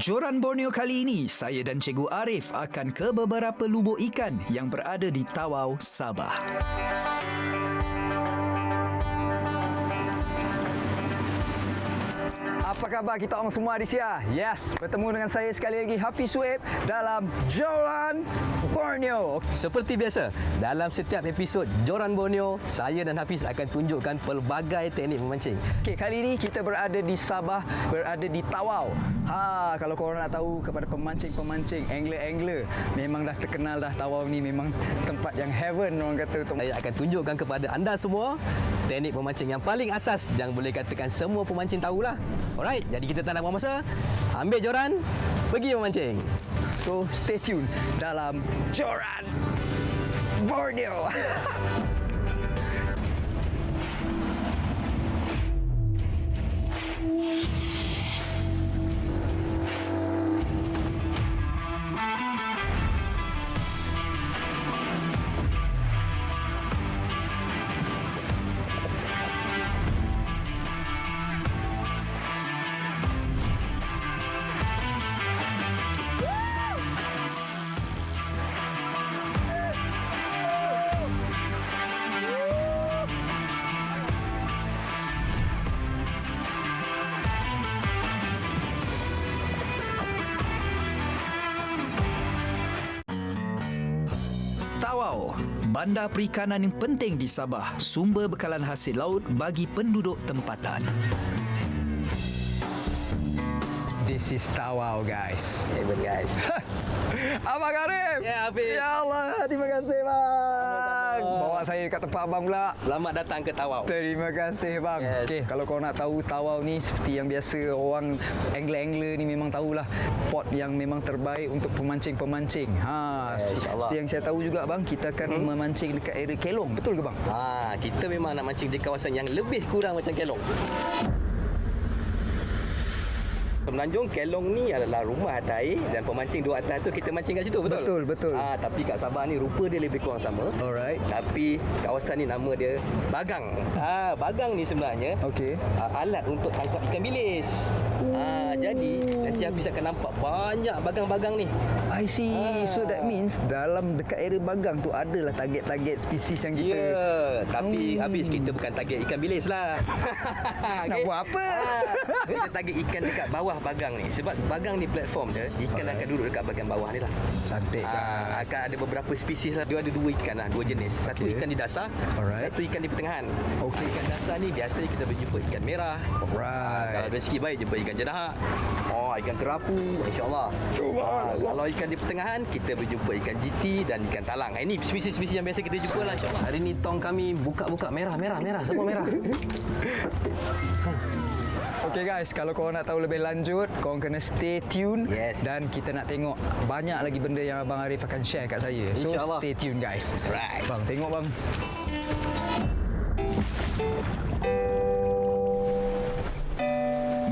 Joran Borneo kali ini, saya dan Cikgu Arif akan ke beberapa lubuk ikan yang berada di Tawau, Sabah. Apa khabar kita orang semua di sini? Yes, bertemu dengan saya sekali lagi Hafiz Suhaib dalam Joran Borneo. Seperti biasa, dalam setiap episod Joran Borneo, saya dan Hafiz akan tunjukkan pelbagai teknik memancing. Okey, kali ini kita berada di Sabah, berada di Tawau. Kalau korang nak tahu kepada pemancing-pemancing, angler-angler, memang dah terkenal dah Tawau ni memang tempat yang heaven orang kata. Saya akan tunjukkan kepada anda semua teknik memancing yang paling asas yang boleh katakan semua pemancing tahulah. Alright, jadi kita tak nak buang masa. Ambil joran, pergi memancing. So, stay tune dalam Joran Borneo. Tawau, bandar perikanan yang penting di Sabah, sumber bekalan hasil laut bagi penduduk tempatan. This is Tawau, guys. Hebat guys. Abang Arif. Ya, Hafiz. Ya Allah, terima kasih bang. Bawa saya dekat tempat abang pula. Selamat datang ke Tawau. Terima kasih bang. Yes. Okey, kalau kau nak tahu Tawau ni seperti yang biasa orang angler-angler ni memang tahulah spot yang memang terbaik untuk pemancing-pemancing. InsyaAllah. Seperti yang saya tahu juga bang, kita akan memancing dekat area Kelong. Betul ke bang? Kita memang nak mancing di kawasan yang lebih kurang macam Kelong. Semenanjung Kelong ni adalah rumah atas air dan pemancing dua atas tu kita mancing kat situ, betul? Betul. Tapi kat Sabah ni rupa dia lebih kurang sama. Alright. Tapi kawasan ni nama dia Bagang. Bagang ni sebenarnya alat untuk tangkap ikan bilis. Jadi nanti Hafiz akan nampak banyak bagang-bagang ni. I see. So that means dalam dekat area Bagang tu adalah target-target spesies yang kita. Tapi Hafiz kita bukan target ikan bilis lah. Nak buat apa? Kita target ikan dekat bawah bagang ni. Sebab bagang ni platform dia, ikan akan duduk dekat bahagian bawah ni lah. Cantik kan? Akan ada beberapa spesies lah. Dia ada dua ikan lah, dua jenis. Satu ikan di dasar, satu ikan di pertengahan. Ikan dasar ni biasanya kita berjumpa ikan merah. Kalau rezeki baik jumpa ikan jedahak. Ikan kerapu, insyaAllah. Kalau ikan di pertengahan, kita berjumpa ikan GT dan ikan talang. Ini spesies-spesies yang biasa kita jumpa lah, insyaAllah. Hari ni tong kami buka-buka merah, semua merah. Okay guys, kalau korang nak tahu lebih lanjut, korang kena stay tune. Yes. Dan kita nak tengok banyak lagi benda yang Abang Arif akan share kat saya. So InsyaAllah. stay tune guys. Right. Bang, tengok bang.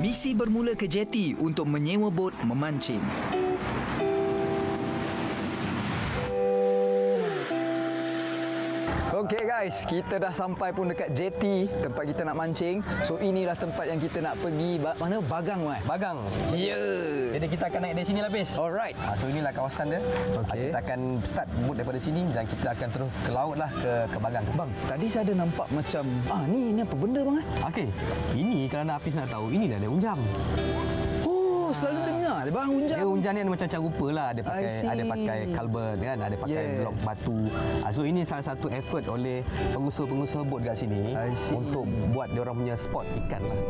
Misi bermula ke jeti untuk menyewa bot memancing. Okey guys, kita dah sampai pun dekat jeti tempat kita nak mancing. So inilah tempat yang kita nak pergi. Mana? Bagang mai. Bagang. Ya. Jadi kita akan naik dari sini lah, Bis. Alright. So inilah kawasan dia. Okey. Kita akan start boot daripada sini dan kita akan terus ke laut lah, ke Bagang. Bang, tadi saya ada nampak macam ni apa benda bang? Okey. Ini kalau nak Hafiz nak tahu, ini dah ada unjam. Oh, selalu dengar bang unjam. Dia unjam ni ada macam-macam rupa lah. Ada pakai kalbert kan, ada pakai blok batu. So ini salah satu effort oleh pengusaha-pengusaha bot kat sini untuk buat dia orang punya spot ikan lah.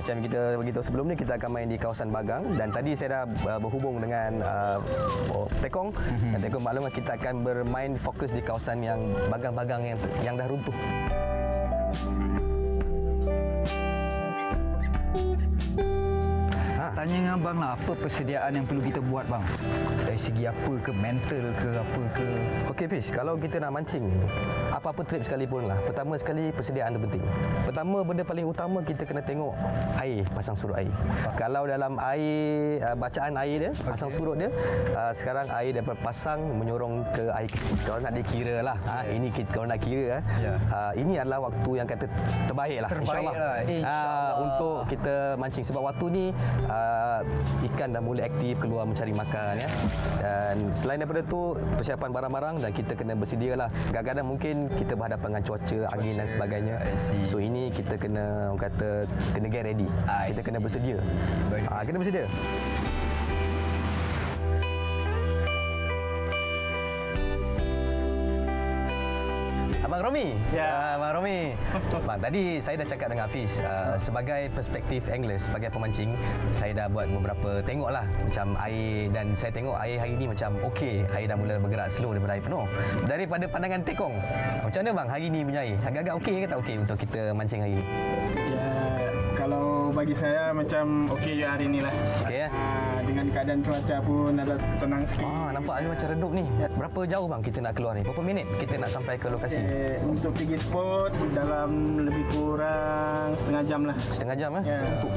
Macam kita beritahu sebelum ni, kita akan main di kawasan Bagang dan tadi saya dah berhubung dengan Tekong dan Tekong maklum kita akan bermain fokus di kawasan yang bagang-bagang yang dah runtuh. tanya dengan abang lah, apa persediaan yang perlu kita buat bang? Dari segi apa ke, mental ke, apa ke? Okey Fish, kalau kita nak mancing apa-apa trip sekalipun lah, pertama sekali persediaan tu penting. Pertama, benda paling utama kita kena tengok air, pasang surut air. Kalau dalam air, bacaan air dia, pasang surut dia, sekarang air daripada pasang menyorong ke air kecil. Kalau nak dikira lah, ini kita kalau nak kira, ini adalah waktu yang kata terbaik lah, insyaAllah. Untuk kita mancing, sebab waktu ni ikan dah mula aktif keluar mencari makan ya. Dan selain daripada tu, persiapan barang-barang, dan kita kena bersedia lah. Kadang-kadang mungkin kita berhadapan dengan cuaca, angin dan sebagainya. So ini kita kena, orang kata, kena get ready. Kita kena bersedia. Kena bersedia. Abang Romi. Ya. Abang Romi. Bang, tadi saya dah cakap dengan Hafiz, sebagai perspektif angler, sebagai pemancing, saya dah buat beberapa tengoklah macam air, dan saya tengok air hari ni macam okey, air dah mula bergerak slow daripada air penuh. Daripada pandangan tekong, macam mana bang hari ni punya air? Agak-agak okey ke tak okey untuk kita mancing hari ni? Ya, kalau bagi saya macam okey je hari ni lah. Okey ya. Dengan keadaan cuaca pun ada tenang sikit. Nampaknya macam redup ni. Berapa jauh bang kita nak keluar ni? Berapa minit kita nak sampai ke lokasi? Untuk pergi spot dalam lebih kurang setengah jam lah. Setengah jam Ya. Untuk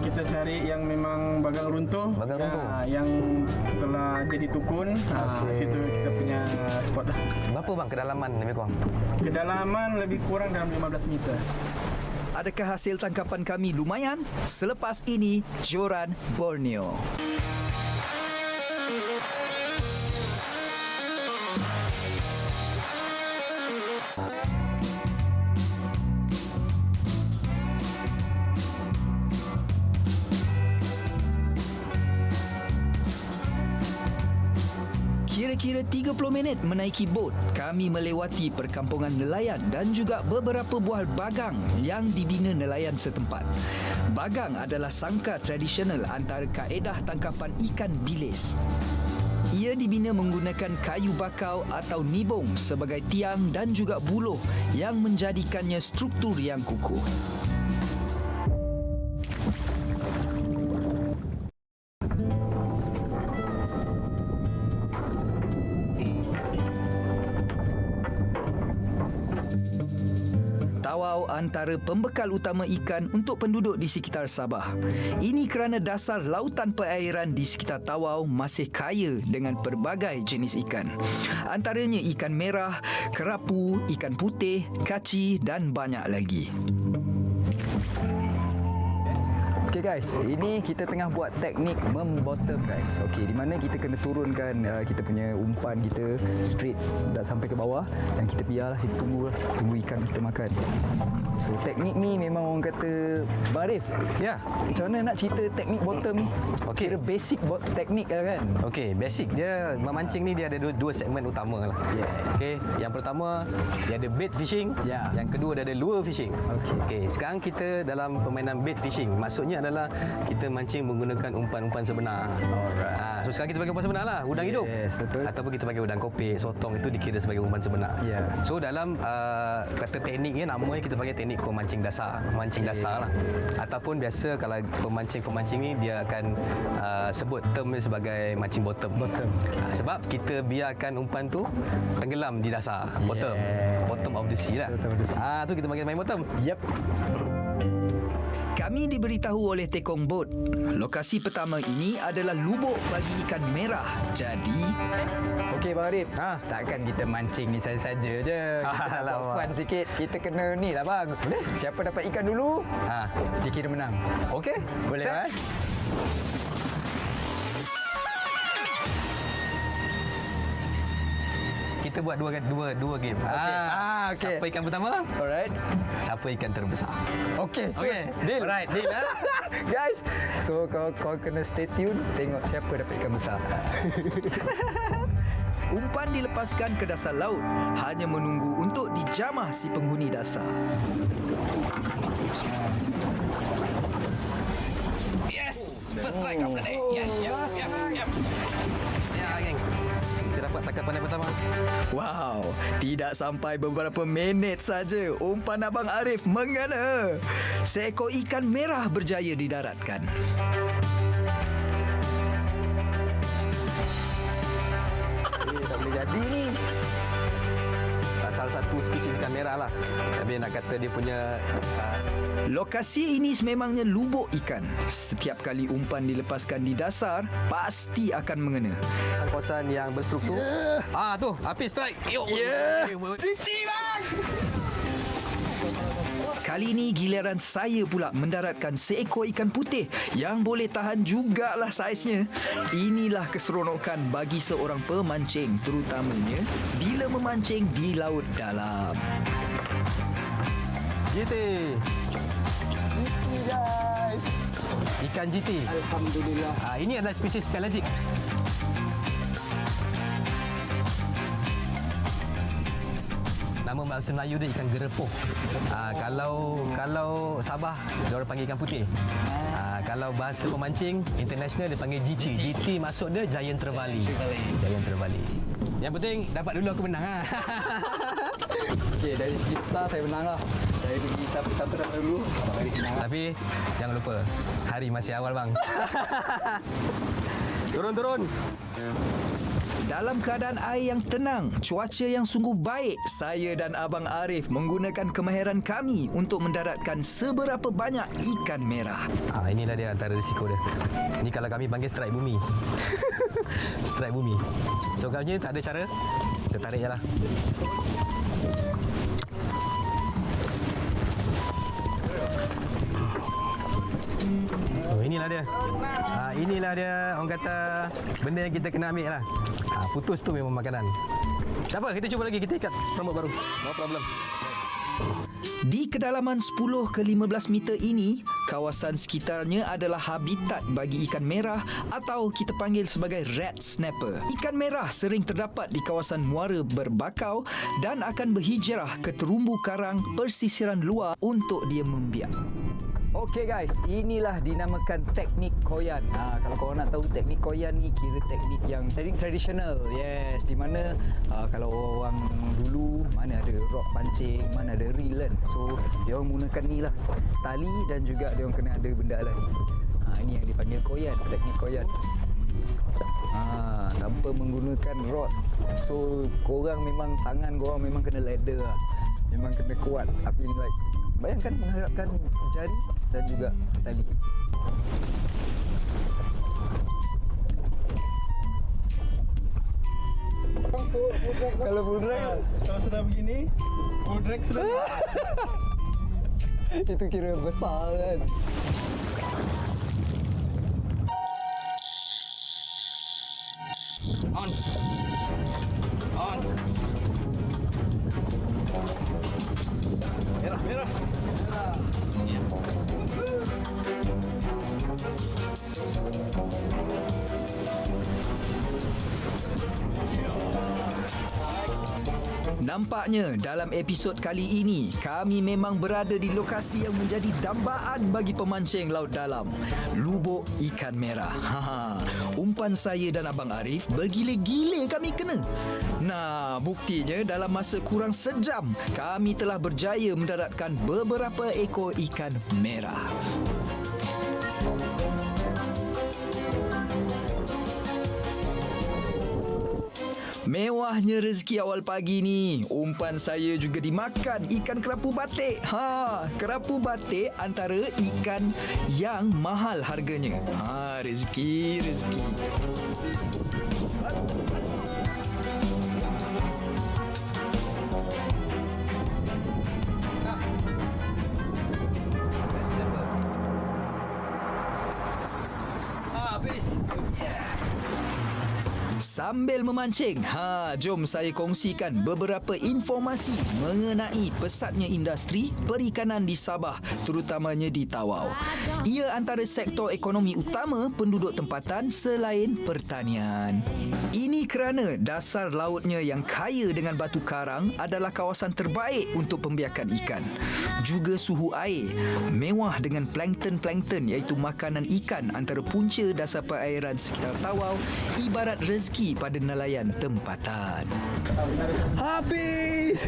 Kita cari yang memang bagang runtuh. Bagang runtuh. Yang telah jadi tukun. Situ kita punya spot lah. berapa bang kedalaman lebih kurang? Kedalaman lebih kurang dalam 15 meter. Adakah hasil tangkapan kami lumayan? Selepas ini, Joran Borneo. Kira-kira 30 minit menaiki bot, kami melewati perkampungan nelayan dan juga beberapa buah bagang yang dibina nelayan setempat. Bagang adalah sangkar tradisional antara kaedah tangkapan ikan bilis. Ia dibina menggunakan kayu bakau atau nibung sebagai tiang dan juga buluh yang menjadikannya struktur yang kukuh. Tawau antara pembekal utama ikan untuk penduduk di sekitar Sabah. Ini kerana dasar lautan perairan di sekitar Tawau masih kaya dengan pelbagai jenis ikan. Antaranya ikan merah, kerapu, ikan putih, kaci dan banyak lagi. Okay guys, ini kita tengah buat teknik membottom guys. Okay, di mana kita kena turunkan kita punya umpan kita straight dah sampai ke bawah, dan kita biarlah, kita tunggu ikan kita makan. So teknik ni memang orang kata Barif. Ya. Macam mana nak cerita teknik bottom ni? Okey. Kira basic teknik lah kan. Okey, basic dia memancing ni dia ada dua segmen utama lah. Yeah. Okey, yang pertama dia ada bait fishing, yang kedua dia ada lure fishing. Okey, sekarang kita dalam permainan bait fishing. Maksudnya adalah kita mancing menggunakan umpan-umpan sebenar. Alright. So sekarang kita pakai umpan sebenar lah, udang hidup. Betul. Ataupun kita pakai udang kopek, sotong, itu dikira sebagai umpan sebenar. Yeah. So dalam kata tekniknya, namanya kita panggil teknik pemancing dasar. Mancing dasar lah. Ataupun biasa kalau pemancing-pemancing ni dia akan sebut term ni sebagai mancing bottom. Sebab kita biarkan umpan tu tenggelam di dasar. Bottom of the sea lah. Tu kita panggil main bottom. Yep. Kami diberitahu oleh tekong bot, lokasi pertama ini adalah lubuk bagi ikan merah. Jadi, okey Bang Arif, takkan kita mancing ni saja-saja je. Kita buat fun sikit. Kita kena ni lah bang. Siapa dapat ikan dulu, dia kira menang. Okey, boleh kan? Kita buat dua game. Okey. Siapa ikan pertama? Alright. Siapa ikan terbesar? Okey. Deal. Alright, deal lah. Guys, so kau kena stay tune, tengok siapa dapat ikan besar. Umpan dilepaskan ke dasar laut, hanya menunggu untuk dijamah si penghuni dasar. Yes! First strike of the day. Yep. Ya, geng. Kita dapat tangkapan yang pertama. Wow, tidak sampai beberapa minit saja umpan Abang Arif mengena. Seekor ikan merah berjaya didaratkan. Jadi ni salah satu spesies ikan merah lah. Tapi nak kata dia punya Lokasi ini sememangnya lubuk ikan. Setiap kali umpan dilepaskan di dasar, pasti akan mengena. kawasan yang berstruktur. Tu, Hafiz strike. Cuti bang! Kali ini giliran saya pula mendaratkan seekor ikan putih yang boleh tahan jugalah saiznya. Inilah keseronokan bagi seorang pemancing, terutamanya bila memancing di laut dalam. GT. Guys. Ikan GT. Alhamdulillah. Ini adalah spesies pelagic. Nama bahasa Melayu dia ikan gerepoh. Kalau Sabah dia orang panggil ikan putih. Kalau bahasa pemancing international dia panggil GT. GT maksud dia giant trevally. Giant trevally. Yang penting dapat dulu aku menang Okey, dari segi besar saya menang lah. Dari segi siapa dapat dulu, abang Arif menang lah. Tapi jangan lupa hari masih awal bang. Turun. Dalam keadaan air yang tenang, cuaca yang sungguh baik, saya dan Abang Arif menggunakan kemahiran kami untuk mendaratkan seberapa banyak ikan merah. Inilah dia antara risiko dia. Ini kalau kami panggil strike bumi. Strike bumi. So kalau tak ada cara, kita tarik je lah. Inilah dia. Inilah dia orang kata benda yang kita kena ambil lah. Putus tu memang makanan. Tak apa, kita cuba lagi. Kita ikat rambut baru. No problem. Di kedalaman 10 ke 15 meter ini, kawasan sekitarnya adalah habitat bagi ikan merah atau kita panggil sebagai red snapper. Ikan merah sering terdapat di kawasan muara berbakau dan akan berhijrah ke terumbu karang persisiran luar untuk dia membiak. Okey guys, inilah dinamakan teknik koyan. Kalau korang nak tahu teknik koyan ni kira teknik tradisional. Yes, di mana kalau orang dulu mana ada rod pancing, mana ada reel kan. So, dia orang menggunakan ni lah. Tali dan juga dia orang kena ada benda lain. Ini yang dipanggil koyan, teknik koyan. Tanpa menggunakan rod. So, tangan korang memang kena leather lah. Memang kena kuat. Tapi like bayangkan mengharapkan jari dan juga tali. Kalau full drag, Kalau sudah begini, full drag sudah. itu kira besar kan. On. Merah. Nampaknya dalam episod kali ini, kami memang berada di lokasi yang menjadi dambaan bagi pemancing laut dalam. Lubuk ikan merah. Umpan saya dan Abang Arif bergila-gila kami kena. Nah, buktinya dalam masa kurang sejam, kami telah berjaya mendaratkan beberapa ekor ikan merah. Mewahnya rezeki awal pagi ni. Umpan saya juga dimakan ikan kerapu batik. Kerapu batik antara ikan yang mahal harganya. Rezeki. Sambil memancing, jom saya kongsikan beberapa informasi mengenai pesatnya industri perikanan di Sabah, terutamanya di Tawau. Ia antara sektor ekonomi utama penduduk tempatan selain pertanian. Ini kerana dasar lautnya yang kaya dengan batu karang adalah kawasan terbaik untuk pembiakan ikan. Juga suhu air mewah dengan plankton iaitu makanan ikan antara punca dasar perairan sekitar Tawau, ibarat rezeki rezeki pada nelayan tempatan. Habis.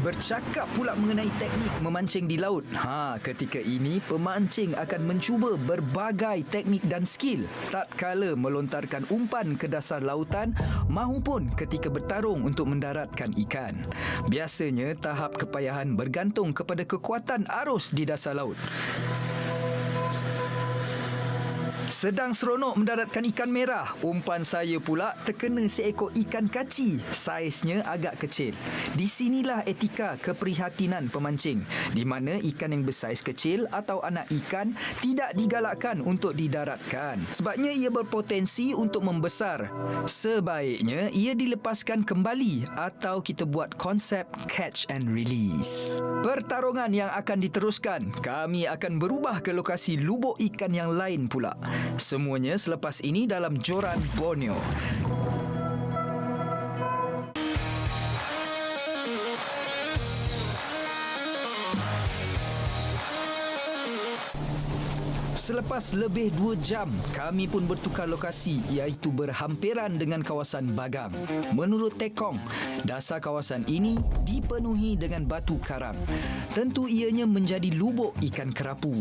Bercakap pula mengenai teknik memancing di laut. Ketika ini pemancing akan mencuba berbagai teknik dan skill tatkala melontarkan umpan ke dasar lautan mahupun ketika bertarung untuk mendaratkan ikan. Biasanya tahap kepayahan bergantung kepada kekuatan arus di dasar laut. Sedang seronok mendaratkan ikan merah, umpan saya pula terkena seekor ikan kaci. Saiznya agak kecil. Di sinilah etika keprihatinan pemancing, di mana ikan yang bersaiz kecil atau anak ikan tidak digalakkan untuk didaratkan. Sebabnya ia berpotensi untuk membesar. Sebaiknya ia dilepaskan kembali atau kita buat konsep catch and release. Pertarungan yang akan diteruskan, kami akan berubah ke lokasi lubuk ikan yang lain pula. Semuanya selepas ini dalam Joran Borneo. Selepas lebih 2 jam, kami pun bertukar lokasi iaitu berhampiran dengan kawasan Bagang. Menurut Tekong, dasar kawasan ini dipenuhi dengan batu karang. Tentu ianya menjadi lubuk ikan kerapu.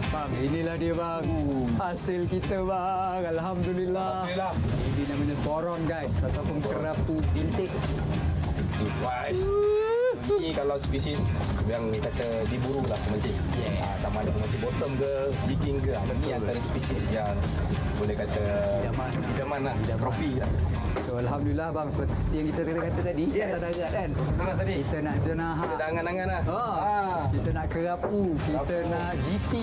Bang, inilah dia bang. Hasil kita bang. Alhamdulillah. Ini namanya boron guys ataupun kerapu bintik. Wais. Ini kalau spesies yang kata diburu lah pemancing. Sama ada pemancing bottom ke, jigging ke. Ini antara spesies yang boleh kata idaman lah, trofi lah. So, Alhamdulillah bang, seperti yang kita kata tadi, kata darat kan. Tadi. Kita nak jenaha. Ada angan-angan lah. Kita nak kerapu, kita nak GT,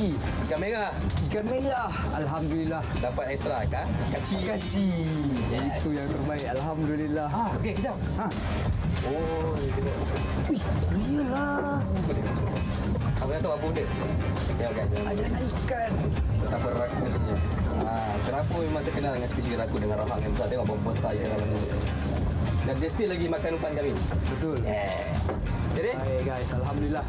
Ikan merah. ikan merah. Alhamdulillah. Dapat ekstra kan? Kaci. Itu yang terbaik. Alhamdulillah. Okey, kejap. Oh, ini tengok. Ui, iyalah. Apa nak tahu apa benda? Tengok guys. Ada anak ikan. Betapa rakusnya. Kerapu memang terkenal dengan spesies kerapu dengan rahang yang besar. Tengok bomba style kat dalam tu. Dan dia still lagi makan umpan kami. Betul. Jadi? Baik guys, Alhamdulillah.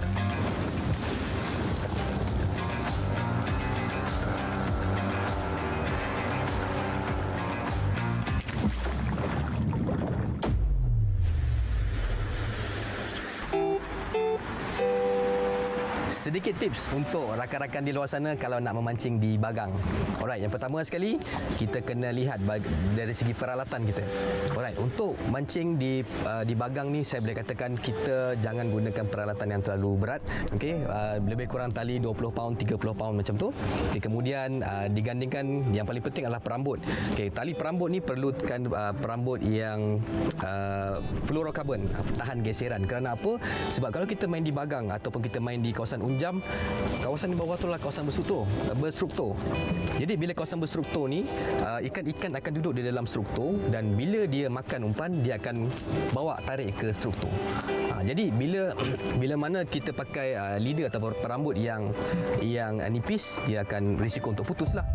Sedikit tips untuk rakan-rakan di luar sana kalau nak memancing di Bagang. Alright, yang pertama sekali kita kena lihat dari segi peralatan kita. Alright, untuk mancing di Bagang ni saya boleh katakan kita jangan gunakan peralatan yang terlalu berat. Okey, lebih kurang tali 20 pound, 30 pound macam tu. Okay, kemudian digandingkan yang paling penting adalah perambut. Okey, tali perambut ni perlukan perambut yang fluorokarbon, tahan geseran. Kerana apa? Sebab kalau kita main di Bagang ataupun kita main di kawasan Unjam, kawasan di bawah tu adalah kawasan berstruktur. Jadi bila kawasan berstruktur ni, ikan-ikan akan duduk di dalam struktur dan bila dia makan umpan, dia akan bawa tarik ke struktur. Jadi bila mana kita pakai leader atau perambut yang nipis, dia akan risiko untuk putuslah.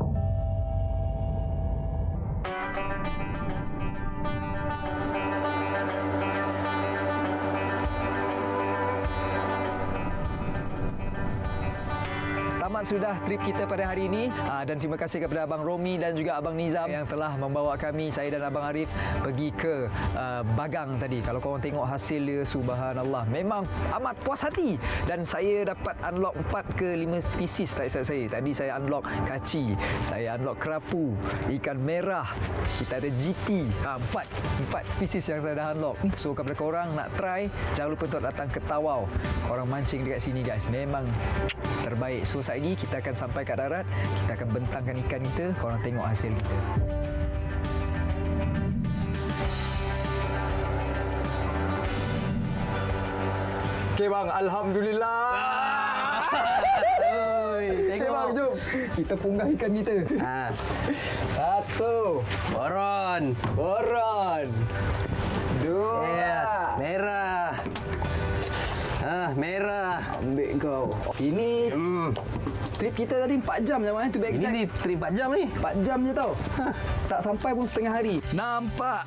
Tamat sudah trip kita pada hari ini dan terima kasih kepada Abang Romi dan juga Abang Nizam yang telah membawa kami, saya dan Abang Arif pergi ke Bagang tadi. Kalau korang tengok hasil dia, subhanallah, memang amat puas hati. Dan saya dapat unlock 4 ke 5 spesies tak silap saya. Tadi saya unlock kaci, saya unlock kerapu, ikan merah, kita ada GT, 4 spesies yang saya dah unlock. So kepada korang nak try, jangan lupa untuk datang ke Tawau. Korang mancing dekat sini guys, memang terbaik. So saat ini kita akan sampai kat darat, kita akan bentangkan ikan kita, korang tengok hasil kita. Okey bang, alhamdulillah. Okey bang, jom kita punggah ikan kita. Satu, Boron. dua, Merah. Merah. ambil kau. Ini Trip kita tadi 4 jam je, to be exact. Ini trip 4 jam ni. 4 jam je tau. Tak sampai pun setengah hari. Nampak?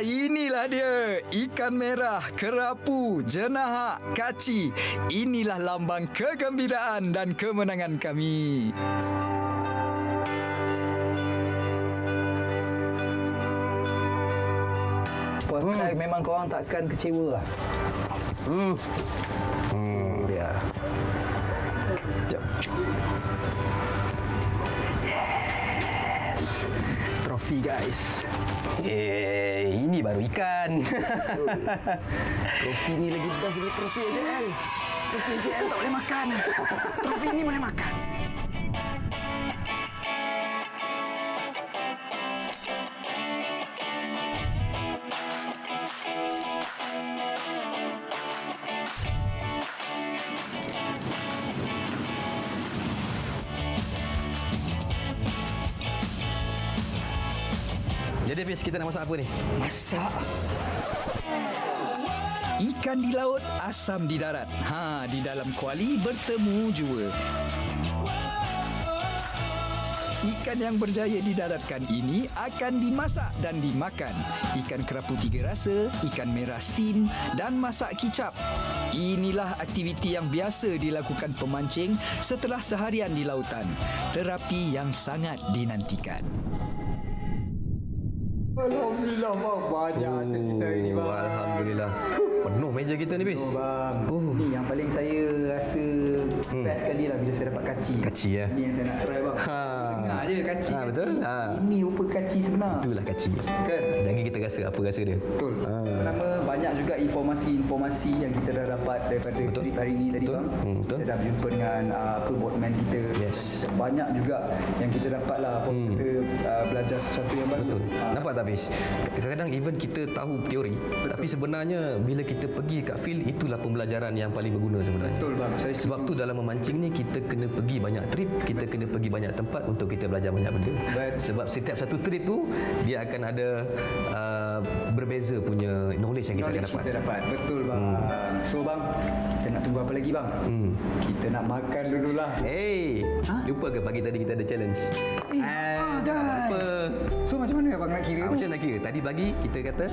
Inilah dia. Ikan merah, kerapu, jenahak, kaci. Inilah lambang kegembiraan dan kemenangan kami. First try memang korang takkan kecewa lah. Ya. Trofi guys. Ini baru ikan. Trofi ni lagi best dari trofi AJL. Trofi AJL tak boleh makan. Trofi ni boleh makan. Jadi Fiz, kita nak masak apa ni? Masak. Ikan di laut, asam di darat. Di dalam kuali bertemu jua. Ikan yang berjaya didaratkan ini akan dimasak dan dimakan. Ikan kerapu 3 rasa, ikan merah steam dan masak kicap. Inilah aktiviti yang biasa dilakukan pemancing setelah seharian di lautan. Terapi yang sangat dinantikan. Alhamdulillah bang, banyak hasil kita ini bang. Alhamdulillah. Penuh meja kita ni, Fiz. Bang, ni yang paling saya rasa best sekali lah bila saya dapat kaci. Kaci ya. Ini yang saya nak try bang. Dengar je kaci. Betul. Ini rupa kaci sebenar. Itulah kaci. Kan? Jangan kita rasa apa rasa dia. Betul. Pertama, banyak juga informasi-informasi yang kita dah dapat daripada trip hari ini tadi bang. Betul. Kita dah berjumpa dengan boatman kita. Yes. Banyak juga yang kita dapat lah. Kita belajar sesuatu yang baru. Betul. Nampak tak, Fiz? Kadang-kadang even kita tahu teori, tapi sebenarnya bila kita pergi kat field, itulah pembelajaran yang paling berguna sebenarnya. Betul bang. Sebab tu dalam memancing ni kita kena pergi banyak trip, kita kena pergi banyak tempat untuk kita belajar banyak benda. Sebab setiap satu trip tu dia akan ada berbeza punya knowledge yang kita akan dapat. Kita dapat. Betul bang. So bang, kita nak tunggu apa lagi bang? Kita nak makan dululah. Lupa ke pagi tadi kita ada challenge? Lupa. So macam mana abang nak kira tu? Macam nak kira? Tadi pagi kita kata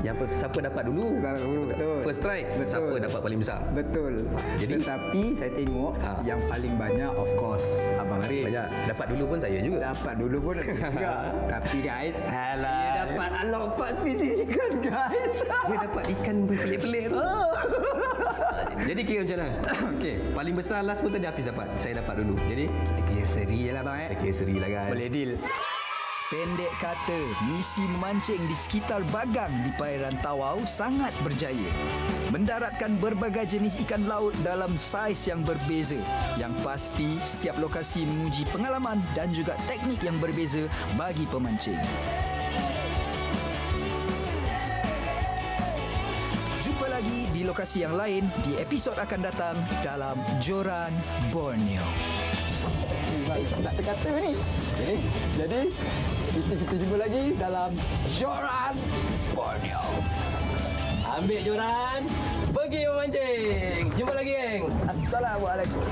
yang siapa dapat dulu. Betul. First strike, siapa dapat paling besar. Betul. Jadi tetapi saya tengok yang paling banyak of course abang Arif. Banyak. Dapat dulu pun saya juga. Dapat dulu pun ada juga. Tapi guys, Alah. dia dapat alok 4 spesies ikan guys. Dia dapat ikan pelik-pelik tu. Jadi kira macam mana? Okey. Paling besar last pun tadi Hafiz dapat. Saya dapat dulu. Jadi Kita kira seri je lah bang kita kira seri lah kan. Boleh deal. Pendek kata, misi memancing di sekitar Bagang di perairan Tawau sangat berjaya. Mendaratkan berbagai jenis ikan laut dalam saiz yang berbeza. Yang pasti, setiap lokasi menguji pengalaman dan juga teknik yang berbeza bagi pemancing. Jumpa lagi di lokasi yang lain di episod akan datang dalam Joran Borneo. Tak terkata ni. Jadi kita jumpa lagi dalam Joran Borneo. Ambil joran, pergi memancing. Jumpa lagi, geng. Assalamualaikum.